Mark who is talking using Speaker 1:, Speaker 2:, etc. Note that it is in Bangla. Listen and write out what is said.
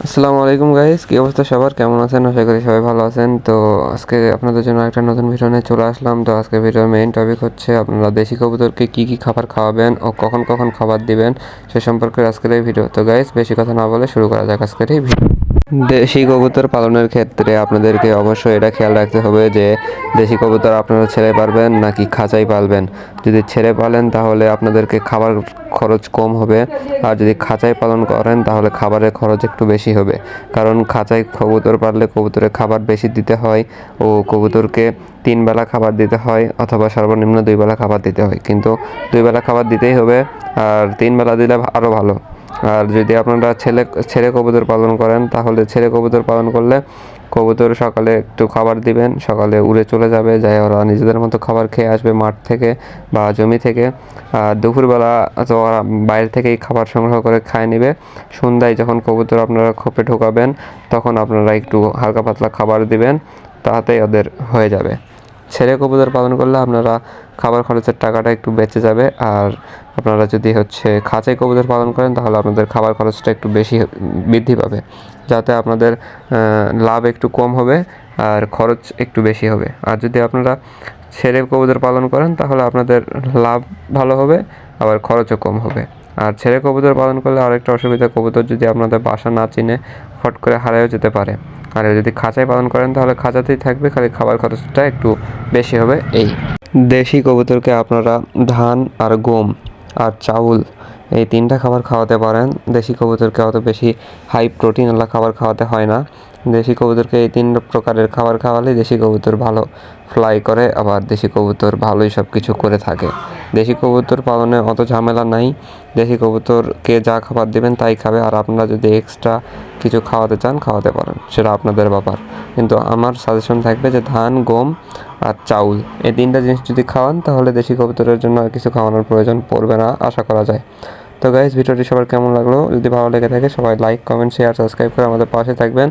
Speaker 1: আসসালামু আলাইকুম গাইস, কি অবস্থা সবার? কেমন আছেন? আশা করি সবাই ভালো আছেন। তো আজকে আপনাদের জন্য একটা নতুন ভিডিও নিয়ে চলে আসলাম। তো আজকে ভিডিওর মেইন টপিক হচ্ছে আপনারা দেশি কবুতরকে কি কি খাবার খাওয়াবেন ও কখন কখন খাবার দিবেন সে সম্পর্কে আজকের এই ভিডিও। তো গাইস, বেশি কথা না বলে শুরু করা যাক আজকের এই ভিডিও। দেশি কবুতর পালনের ক্ষেত্রে আপনাদেরকে অবশ্যই এটা খেয়াল রাখতে হবে যে দেশি কবুতর আপনারা ছেড়ে পালবেন নাকি খাঁচাই পালবেন। যদি ছেড়ে পালেন তাহলে আপনাদেরকে খাবার খরচ কম হবে, আর যদি খাঁচাই পালন করেন তাহলে খাবারের খরচ একটু বেশি হবে। কারণ খাঁচায় কবুতর পাললে কবুতরের খাবার বেশি দিতে হয় ও কবুতরকে 3 বেলা খাবার দিতে হয় অথবা সর্বনিম্ন 2 বেলা খাবার দিতে হয়, কিন্তু 2 বেলা খাবার দিতেই হবে, আর 3 বেলা দিলে আরও ভালো। আর যদি আপনারা ছেড়ে কবুতর পালন করেন তাহলে ছেড়ে কবুতর পালন করলে কবুতর সকালে একটু খাবার দিবেন, সকালে উড়ে চলে যাবে, যাই ওরা নিজেদের মতো খাবার খেয়ে আসবে মাঠ থেকে বা জমি থেকে। আর দুপুরবেলা তো ওরা বাইরে থেকেই খাবার সংগ্রহ করে খায় নেবে। সন্ধ্যায় যখন কবুতর আপনারা খোপে ঢোকাবেন তখন আপনারা একটু হালকা পাতলা খাবার দিবেন, তাতেই ওদের হয়ে যাবে। ছেড়ে কবুতর পালন করলে আপনারা খাবার খরচের টাকাটা একটু বেঁচে যাবে। আর আপনারা যদি খাঁচায় কবুতর পালন করেন তাহলে আপনাদের খাবার খরচটা একটু বেশি বৃদ্ধি পাবে, যাতে আপনাদের লাভ একটু কম হবে আর খরচ একটু বেশি হবে। আর যদি আপনারা ছেড়ে কবুতর পালন করেন তাহলে আপনাদের লাভ ভালো হবে, আবার খরচও কম হবে। আর ছেড়ে কবুতর পালন করলে আরেকটা অসুবিধা, কবুতর যদি আপনাদের বাসা না চিনে ফট করে হারিয়েও যেতে পারে। আর যদি খাঁচায় পালন করেন তাহলে খাঁচাতেই থাকবে, খালি খাবার খরচটা একটু বেশি হবে এই। দেশি কবুতরকে আপনারা ধান আর গম আর চাউল এই 3টা খাবার খাওয়াতে পারেন। দেশি কবুতরকে অত বেশি হাই প্রোটিনওয়ালা খাবার খাওয়াতে হয় না। দেশি কবুতরকে এই 3 প্রকারের খাবার খাওয়ালে দেশি কবুতর ভালো ফ্লাই করে, আবার দেশি কবুতর ভালোই সব কিছু করে থাকে। দেশি কবুতর পালনে অত ঝামেলা নাই, দেশি কবুতরকে যা খাবার দেবেন তাই খাবে। আর আপনারা যদি এক্সট্রা কিছু খাওয়াতে চান খাওয়াতে পারেন, সেটা আপনাদের ব্যাপার। কিন্তু আমার সাজেশন থাকবে যে ধান, গম আর চাউল এই 3টা জিনিস যদি খাওয়ান তাহলে দেশি কবুতরের জন্য আর কিছু খাওয়ানোর প্রয়োজন পড়বে না আশা করা যায়। তো গাইস, ভিডিওটি সবার কেমন লাগলো? যদি ভালো লেগে থাকে সবাই লাইক, কমেন্ট, শেয়ার, সাবস্ক্রাইব করে আমাদের পাশে থাকবেন।